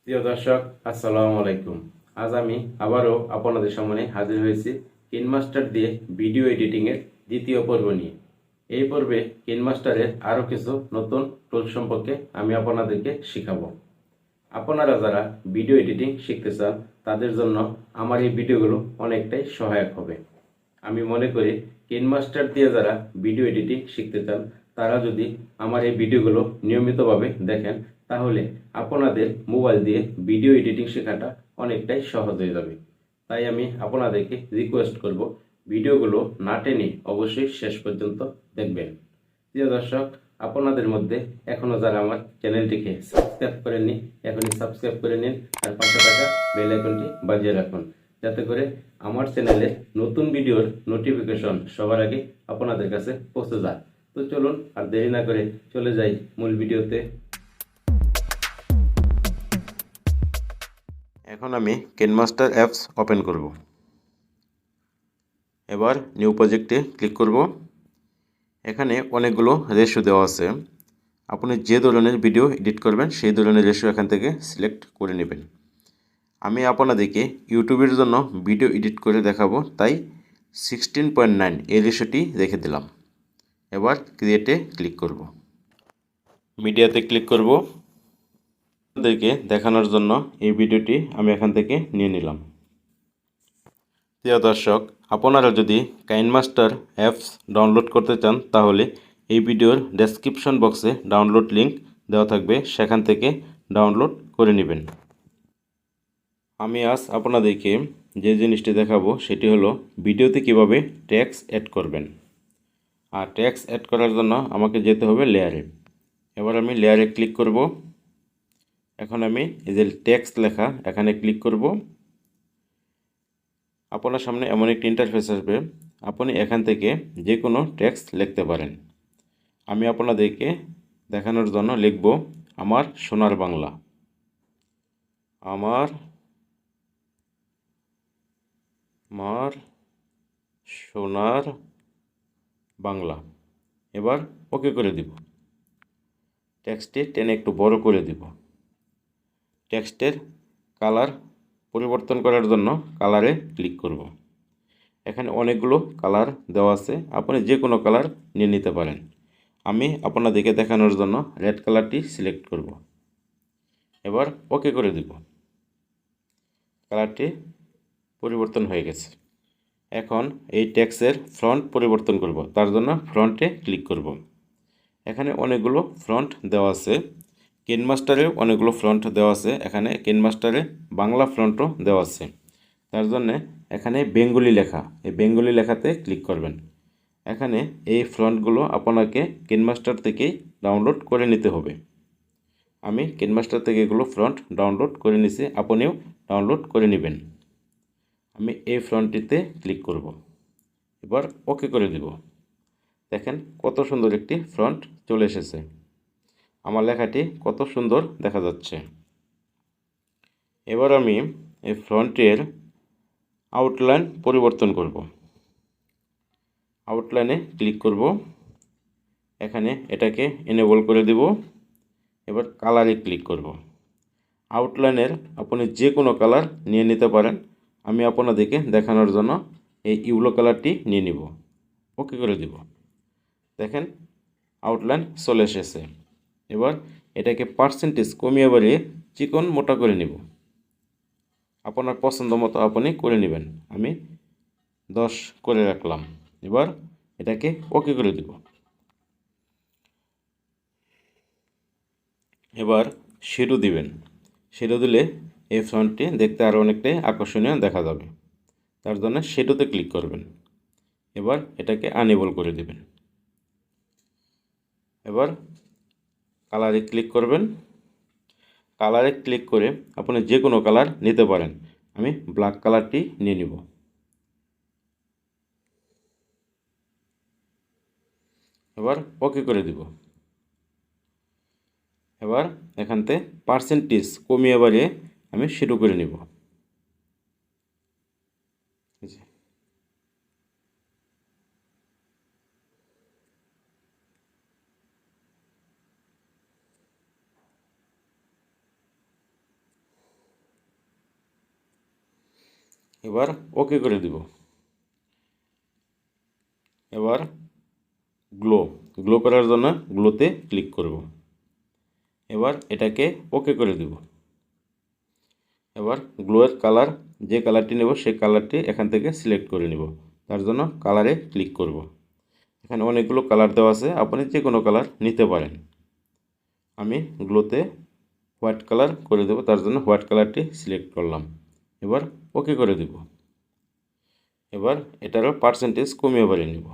প্রিয় দর্শক, আসসালামু আলাইকুম। আজ আমি আবারও আপনাদের সামনে হাজির হয়েছি কিনমাস্টার দিয়ে ভিডিও এডিটিং এর দ্বিতীয় পর্ব নিয়ে। এই পর্বে কিনমাস্টারের আরও কিছু নতুন টুল সম্পর্কে আমি আপনাদেরকে শিখাবো। আপনারা যারা ভিডিও এডিটিং শিখতে চান তাদের জন্য আমার এই ভিডিওগুলো অনেকটাই সহায়ক হবে। আমি মনে করি কিনমাস্টার দিয়ে যারা ভিডিও এডিটিং শিখতে চান তারা যদি আমার এই ভিডিওগুলো নিয়মিতভাবে দেখেন তাহলে আপনাদের মোবাইল দিয়ে ভিডিও এডিটিং শেখাটা অনেকটাই সহজ হয়ে যাবে। তাই আমি আপনাদেরকে রিকোয়েস্ট করব, ভিডিওগুলো না টেনে অবশ্যই শেষ পর্যন্ত দেখবেন। প্রিয় দর্শক, আপনাদের মধ্যে এখনো যারা আমার চ্যানেলটিকে সাবস্ক্রাইব করেননি এখনই সাবস্ক্রাইব করে নিন, আর পাশে থাকা বেল আইকনটি বাজিয়ে রাখুন যাতে করে আমার চ্যানেলে নতুন ভিডিওর নোটিফিকেশন সবার আগে আপনাদের কাছে পৌঁছে যায়। তো চলুন আর দেরি না করে চলে যাই মূল ভিডিওতে। এখন আমি কিনমাস্টার অ্যাপস ওপেন করব। এবার নিউ প্রজেক্টে ক্লিক করব। এখানে অনেকগুলো রেশিও দেওয়া আছে। আপনি যে ধরনের ভিডিও এডিট করবেন সেই ধরনের রেশিও এখান থেকে সিলেক্ট করে নেবেন। আমি আপনাদেরকে ইউটিউবের জন্য ভিডিও এডিট করে দেখাবো, তাই 16.9 এই রেশিওটি রেখে দিলাম। এবার ক্রিয়েটে ক্লিক করব। মিডিয়াতে ক্লিক করব। আপনাদেরকে দেখানোর জন্য এই ভিডিওটি আমি এখান থেকে নিয়ে নিলাম। প্রিয় দর্শক, আপনারা যদি কাইনমাস্টার অ্যাপস ডাউনলোড করতে চান তাহলে এই ভিডিওর ডেসক্রিপশন বক্সে ডাউনলোড লিংক দেওয়া থাকবে, সেখান থেকে ডাউনলোড করে নেবেন। আমি আজ আপনাদেরকে যে জিনিসটি দেখাবো সেটি হলো ভিডিওতে কিভাবে টেক্সট অ্যাড করবেন। আর টেক্সট অ্যাড করার জন্য আমাকে যেতে হবে লেয়ারে। এবার আমি লেয়ারে ক্লিক করব। এখন আমি এই যে টেক্সট লেখা এখানে ক্লিক করব। আপনার সামনে এমন একটি ইন্টারফেস আসবে, আপনি এখান থেকে যে কোনো টেক্সট লিখতে পারেন। আমি আপনাদেরকে দেখানোর জন্য লিখব আমার সোনার বাংলা। আমার সোনার বাংলা। এবার ওকে করে দিব। টেক্সটটি টেনে একটু বড় করে দিব। টেক্সটের কালার পরিবর্তন করার জন্য কালারে ক্লিক করব। এখানে অনেকগুলো কালার দেওয়া আছে, আপনি যে কোনো কালার নিয়ে নিতে পারেন। আমি আপনাদেরকে দেখানোর জন্য রেড কালারটি সিলেক্ট করব। এবার ওকে করে দিব। কালারটি পরিবর্তন হয়ে গেছে। এখন এই টেক্সটের ফ্রন্ট পরিবর্তন করব, তার জন্য ফ্রন্টে ক্লিক করব। এখানে অনেকগুলো ফ্রন্ট দেওয়া আছে। কিনমাস্টারেও অনেকগুলো ফ্রন্ট দেওয়া আছে। এখানে কিনমাস্টারে বাংলা ফ্রন্টও দেওয়া আছে। তার জন্য এখানে বেঙ্গলি লেখা, এই বেঙ্গলি লেখাতে ক্লিক করবেন। এখানে এই ফ্রন্টগুলো আপনাকে কিনমাস্টার থেকেই ডাউনলোড করে নিতে হবে। আমি কিনমাস্টার থেকে এগুলো ফ্রন্ট ডাউনলোড করে নিছি, আপনিও ডাউনলোড করে নেবেন। আমি এই ফ্রন্টটিতে ক্লিক করব। এবার ওকে করে দেব। দেখেন কত সুন্দর একটি ফ্রন্ট চলে এসেছে। আমার লেখাটি কত সুন্দর দেখা যাচ্ছে। এবার আমি এই ফ্রন্টের আউটলাইন পরিবর্তন করব। আউটলাইনে ক্লিক করব। এখানে এটাকে এনেবল করে দেব। এবার কালারে ক্লিক করব। আউটলাইনের আপনি যে কোনো কালার নিয়ে নিতে পারেন। আমি আপনাদেরকে দেখানোর জন্য এই ইউলো কালারটি নিয়ে নিব। ওকে করে দেব। দেখেন আউটলাইন চলে এসেছে। এবার এটাকে পার্সেন্টেজ কমিয়ে বাড়িয়ে চিকন মোটা করে নিব। আপনার পছন্দ মতো আপনি করে নেবেন। আমি 10 করে রাখলাম। এবার এটাকে ওকে করে দেব। এবার শ্যাডো দিবেন। শ্যাডো দিলে এই ফন্টটি দেখতে আরও অনেকটাই আকর্ষণীয় দেখা যাবে। তার জন্য শ্যাডোতে ক্লিক করবেন। এবার এটাকে আনএবল করে দেবেন। এবার কালারে ক্লিক করবেন। কালারে ক্লিক করে আপনি যে কোনো কালার নিতে পারেন। আমি ব্ল্যাক কালারটি নিয়ে নিব। এবার ওকে করে দিব। এবার এখানতে পার্সেন্টেজ কমিয়ে বাড়িয়ে আমি শ্যাডো করে নিব। এবার ওকে করে দিব। এবার গ্লো গ্লো করার জন্য গ্লোতে ক্লিক করব। এবার এটাকে ওকে করে দিব। এবার গ্লোয়ের কালার, যে কালারটি নেব সেই কালারটি এখান থেকে সিলেক্ট করে নিব। তার জন্য কালারে ক্লিক করব। এখানে অনেকগুলো কালার দেওয়া আছে, আপনি যে কোনো কালার নিতে পারেন। আমি গ্লোতে হোয়াইট কালার করে দেব, তার জন্য হোয়াইট কালারটি সিলেক্ট করলাম। এবার ওকে করে দিব। এবার এটারও পার্সেন্টেজ কমিয়ে বাড়িয়ে নিব।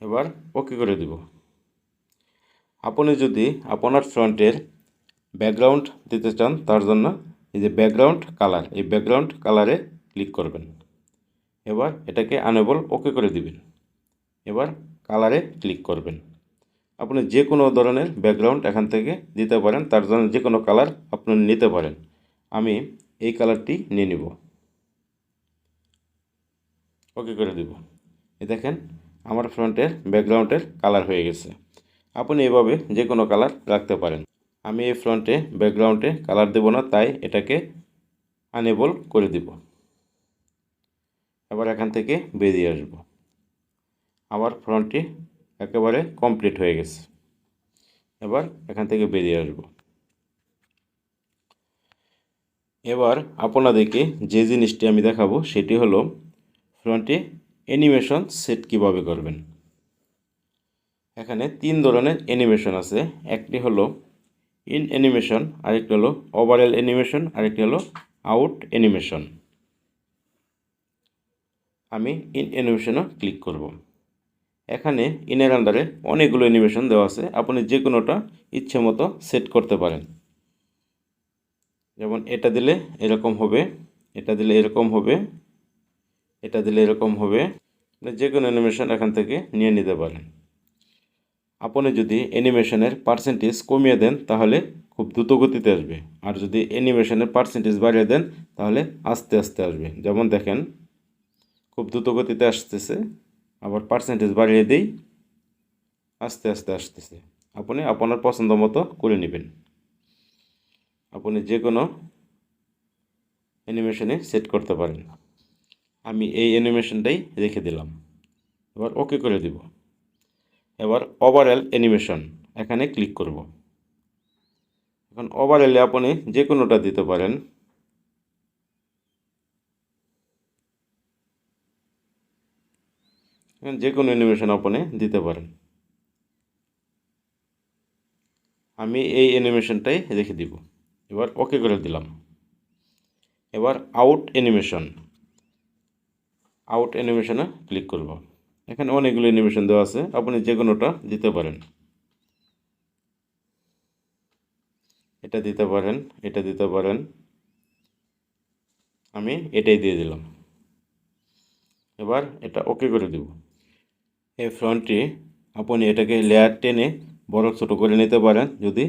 এবার ওকে করে দিব। আপনি যদি আপনার ফ্রন্টের ব্যাকগ্রাউন্ড দিতে চান, তার জন্য এই যে ব্যাকগ্রাউন্ড কালার, এই ব্যাকগ্রাউন্ড কালারে ক্লিক করবেন। এবার এটাকে আনেবল ওকে করে দিবেন। এবার কালারে ক্লিক করবেন। আপনি যে কোনো ধরনের ব্যাকগ্রাউন্ড এখান থেকে দিতে পারেন, তার জন্য যে কোনো কালার আপনি নিতে পারেন। আমি এই কালারটি নিয়ে নিব। ওকে করে দিব। এই দেখেন আমার ফ্রন্টের ব্যাকগ্রাউন্ডের কালার হয়ে গেছে। আপনি এভাবে যে কোনো কালার রাখতে পারেন। আমি এই ফ্রন্টে ব্যাকগ্রাউন্ডে কালার দেব না, তাই এটাকে আনেবল করে দিব। এবার এখান থেকে বেরিয়ে আসব। আমার ফ্রন্টটি একেবারে কমপ্লিট হয়ে গেছে। এবার এখান থেকে বেরিয়ে আসব। এবার আপনাদেরকে যে জিনিসটি আমি দেখাবো সেটি হলো ফ্রন্টে অ্যানিমেশন সেট কিভাবে করবেন। এখানে 3 ধরনের অ্যানিমেশন আছে। একটি হলো ইন অ্যানিমেশন, আরেকটি হলো ওভারঅল অ্যানিমেশন, আরেকটি হলো আউট অ্যানিমেশন। আমি ইন অ্যানিমেশনে ক্লিক করব। এখানে ইনের আন্ডারে অনেকগুলো অ্যানিমেশন দেওয়া আছে, আপনি যে কোনোটা ইচ্ছে মতো সেট করতে পারেন। যেমন এটা দিলে এরকম হবে, এটা দিলে এরকম হবে, এটা দিলে এরকম হবে। যে কোনো অ্যানিমেশন এখান থেকে নিয়ে নিতে পারেন। আপনি যদি অ্যানিমেশনের পার্সেন্টেজ কমিয়ে দেন তাহলে খুব দ্রুত গতিতে আসবে, আর যদি অ্যানিমেশনের পার্সেন্টেজ বাড়িয়ে দেন তাহলে আস্তে আস্তে আসবে। যেমন দেখেন খুব দ্রুত গতিতে আসতেছে, আবার পার্সেন্টেজ বাড়িয়ে দেই, আস্তে আস্তে আসতেছে। আপনি আপনার পছন্দ মতো করে নেবেন। আপনি যে কোনো অ্যানিমেশনে সেট করতে পারেন। আমি এই অ্যানিমেশনটাই রেখে দিলাম। এবার ওকে করে দিব। এবার ওভারঅল অ্যানিমেশন এখানে ক্লিক করব। এখন ওভারঅলে আপনি যে কোনোটা দিতে পারেন। যে কোনো অ্যানিমেশন আপনি দিতে পারেন। আমি এই অ্যানিমেশনটাই রেখে দিব। এবার ওকে করে দিলাম। এবার আউট অ্যানিমেশনে ক্লিক করব। এখানে অনেকগুলো অ্যানিমেশন দেওয়া আছে, আপনি যে কোনোটা দিতে পারেন। এটা দিতে পারেন, এটা দিতে পারেন। আমি এটাই দিয়ে দিলাম। এবার এটা ওকে করে দিব। এই ফ্রন্টটি আপনি এটাকে লেয়ার টেনে বড় ছোট করে নিতে পারেন। যদি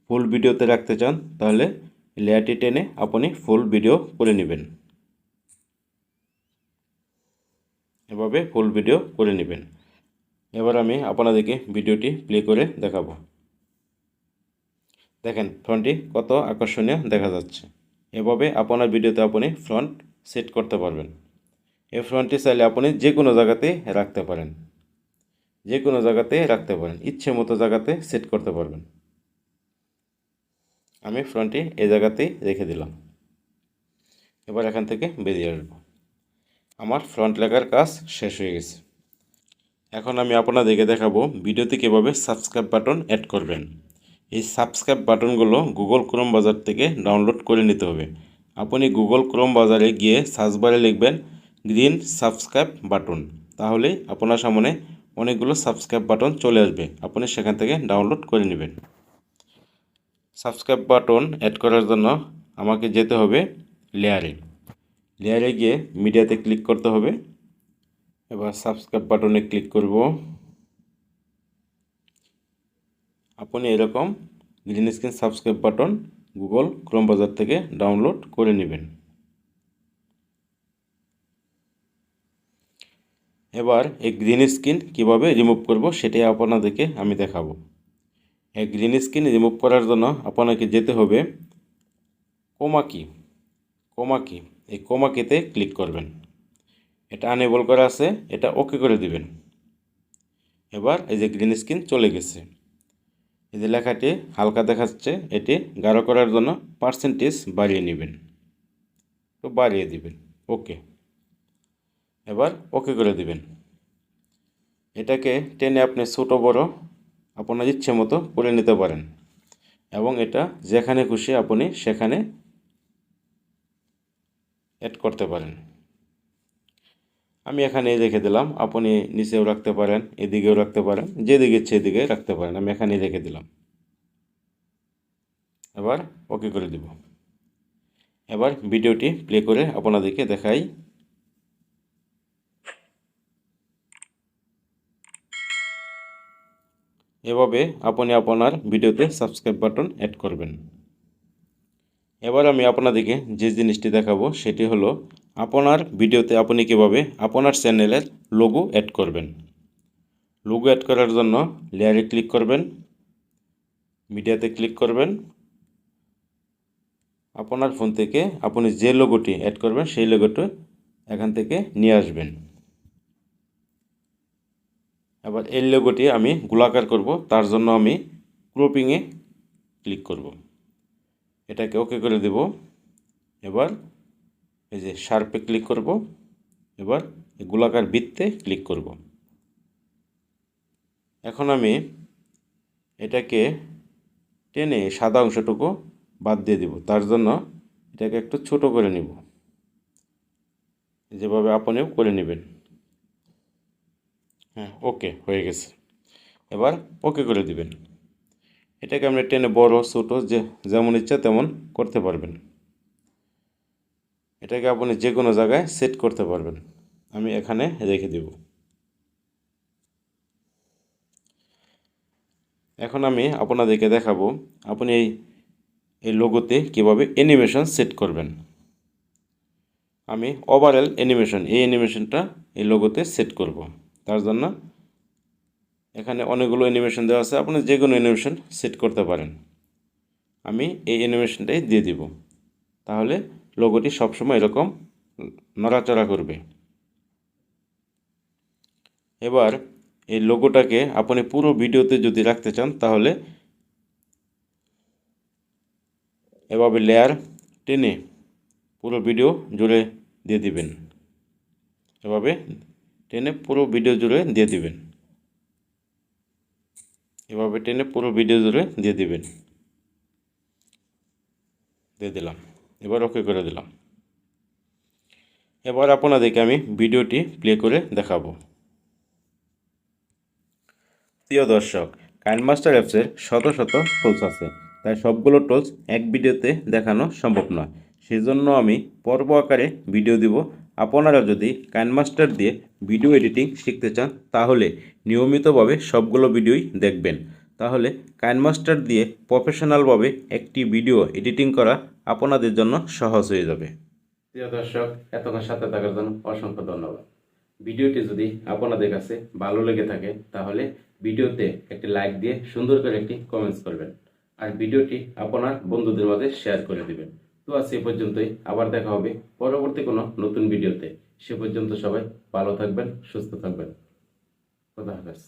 ফুল ভিডিওতে রাখতে চান তাহলে লেয়ারটি টেনে আপনি ফুল ভিডিও করে নেবেন। এভাবে ফুল ভিডিও করে নেবেন। এবার আমি আপনাদেরকে ভিডিওটি প্লে করে দেখাবো। দেখেন ফ্রন্টটি কত আকর্ষণীয় দেখা যাচ্ছে। এভাবে আপনার ভিডিওতে আপনি ফ্রন্ট সেট করতে পারবেন। এই ফ্রন্টটি চাইলে আপনি যে কোনো জায়গাতে রাখতে পারেন, যে কোনো জায়গাতে রাখতে পারেন, ইচ্ছে মতো জায়গাতে সেট করতে পারবেন। আমি ফ্রন্টটি এই জায়গাতেই রেখে দিলাম। এবার এখান থেকে বেরিয়ে আসব। আমার ফ্রন্ট লেখার কাজ শেষ হয়ে গেছে। এখন আমি আপনাদেরকে দেখাবো ভিডিওতে কীভাবে সাবস্ক্রাইব বাটন অ্যাড করবেন। এই সাবস্ক্রাইব বাটনগুলো গুগল ক্রোম বাজার থেকে ডাউনলোড করে নিতে হবে। আপনি গুগল ক্রোম বাজারে গিয়ে সার্চ বারে লিখবেন গ্রিন সাবস্ক্রাইব বাটন, তাহলেই আপনার সামনে অনেকগুলো সাবস্ক্রাইব বাটন চলে আসবে, আপনি সেখান থেকে ডাউনলোড করে নেবেন। সাবস্ক্রাইব বাটন অ্যাড করার জন্য আমাকে যেতে হবে লেয়ারে গিয়ে মিডিয়াতে ক্লিক করতে হবে। এবার সাবস্ক্রাইব বাটনে ক্লিক করব। আপনি এরকম green screen subscribe button Google Chrome বাজার থেকে ডাউনলোড করে নেবেন। এবার এই গ্রিন স্ক্রিন কীভাবে রিমুভ করব সেটাই আপনাদেরকে আমি দেখাবো। এই গ্রিন স্ক্রিন রিমুভ করার জন্য আপনাকে যেতে হবে কোমা কি এই কোমা কিতে ক্লিক করবেন। এটা আনএবল করা আছে, এটা ওকে করে দিবেন। এবার এই যে গ্রিন স্ক্রিন চলে গেছে। এই যে লেখাটি হালকা দেখাচ্ছে, এটি গাঢ় করার জন্য পার্সেন্টেজ বাড়িয়ে নেবেন, তো বাড়িয়ে দিবেন। ওকে, এবার ওকে করে দিবেন। এটাকে টেনে আপনি ছোট বড় আপনার ইচ্ছে মতো করে নিতে পারেন এবং এটা যেখানে খুশি আপনি সেখানে অ্যাড করতে পারেন। আমি এখানে রেখে দিলাম, আপনি নিচেও রাখতে পারেন, এদিকেও রাখতে পারেন, যেদিকে ইচ্ছে এদিকে রাখতে পারেন। আমি এখানেই রেখে দিলাম। এবার ওকে করে দিব। এবার ভিডিওটি প্লে করে আপনাদেরকে দেখাই। এভাবে আপনি আপনার ভিডিওতে সাবস্ক্রাইব বাটন অ্যাড করবেন। এবার আমি আপনাদেরকে যে জিনিসটি দেখাবো সেটি হলো আপনার ভিডিওতে আপনি কীভাবে আপনার চ্যানেলের লোগো অ্যাড করবেন। লোগো অ্যাড করার জন্য লেয়ারে ক্লিক করবেন, মিডিয়াতে ক্লিক করবেন। আপনার ফোন থেকে আপনি যে লোগোটি অ্যাড করবেন সেই লোগোটি এখান থেকে নিয়ে আসবেন। এবার এই লোগোটি আমি গোলাকার করব, তার জন্য আমি ক্রপিংয়ে ক্লিক করব। এটাকে ওকে করে দেব। এবার এই যে শার্পে ক্লিক করব। এবার এই গোলাকার বৃত্তে ক্লিক করব। এখন আমি এটাকে টেনে সাদা অংশটুকু বাদ দিয়ে দেব। তার জন্য এটাকে একটু ছোট করে নিব, যেভাবে আপনিও করে নেবেন। হ্যাঁ, ওকে হয়ে গেছে। এবার ওকে করে দিবেন। এটাকে আপনি টেনে বড় ছোট যেমন ইচ্ছা তেমন করতে পারবেন। এটাকে আপনি যে কোনো জায়গায় সেট করতে পারবেন। আমি এখানে রেখে দেব। এখন আমি আপনাদেরকে দেখাবো আপনি এই লোগোতে কীভাবে অ্যানিমেশন সেট করবেন। আমি ওভারঅল অ্যানিমেশন এই অ্যানিমেশনটা এই লোগোতে সেট করব। তার জন্য এখানে অনেকগুলো অ্যানিমেশন দেওয়া আছে, আপনি যে কোনো অ্যানিমেশন সেট করতে পারেন। আমি এই অ্যানিমেশনটাই দিয়ে দিব, তাহলে লোগোটি সবসময় এরকম নড়াচড়া করবে। এবার এই লোগোটাকে আপনি পুরো ভিডিওতে যদি রাখতে চান তাহলে এভাবে লেয়ার টেনে পুরো ভিডিও জুড়ে দিয়ে দিবেন। এভাবে টেনে পুরো ভিডিও জুড়ে দিয়ে দিবেন। এভাবে টেনে পুরো ভিডিও জুড়ে দিয়ে দিবেন। দিয়ে দিলাম। এবার ওকে করে দিলাম। এবার আপনাদেরকে আমি ভিডিওটি প্লে করে দেখাবো। প্রিয় দর্শক, কাইনমাস্টার অ্যাপসের শত শত টুলস আছে, তাই সবগুলো টুলস এক ভিডিওতে দেখানো সম্ভব নয়। সেজন্য আমি পর্ব আকারে ভিডিও দিব। আপনারা যদি কাইনমাস্টার দিয়ে ভিডিও এডিটিং শিখতে চান তাহলে নিয়মিতভাবে সবগুলো ভিডিওই দেখবেন। তাহলে কাইনমাস্টার দিয়ে প্রফেশনালভাবে একটি ভিডিও এডিটিং করা আপনাদের জন্য সহজ হয়ে যাবে। প্রিয় দর্শক, এতক্ষণ সাথে থাকার জন্য অসংখ্য ধন্যবাদ। ভিডিওটি যদি আপনাদের কাছে ভালো লেগে থাকে তাহলে ভিডিওতে একটি লাইক দিয়ে সুন্দর করে একটি কমেন্টস করবেন আর ভিডিওটি আপনার বন্ধুদের মাঝে শেয়ার করে দিবেন। তো আজ এই পর্যন্তই, আবার দেখা হবে পরবর্তী কোনো নতুন ভিডিওতে। সে পর্যন্ত সবাই ভালো থাকবেন, সুস্থ থাকবেন। খোদা হাফেজ।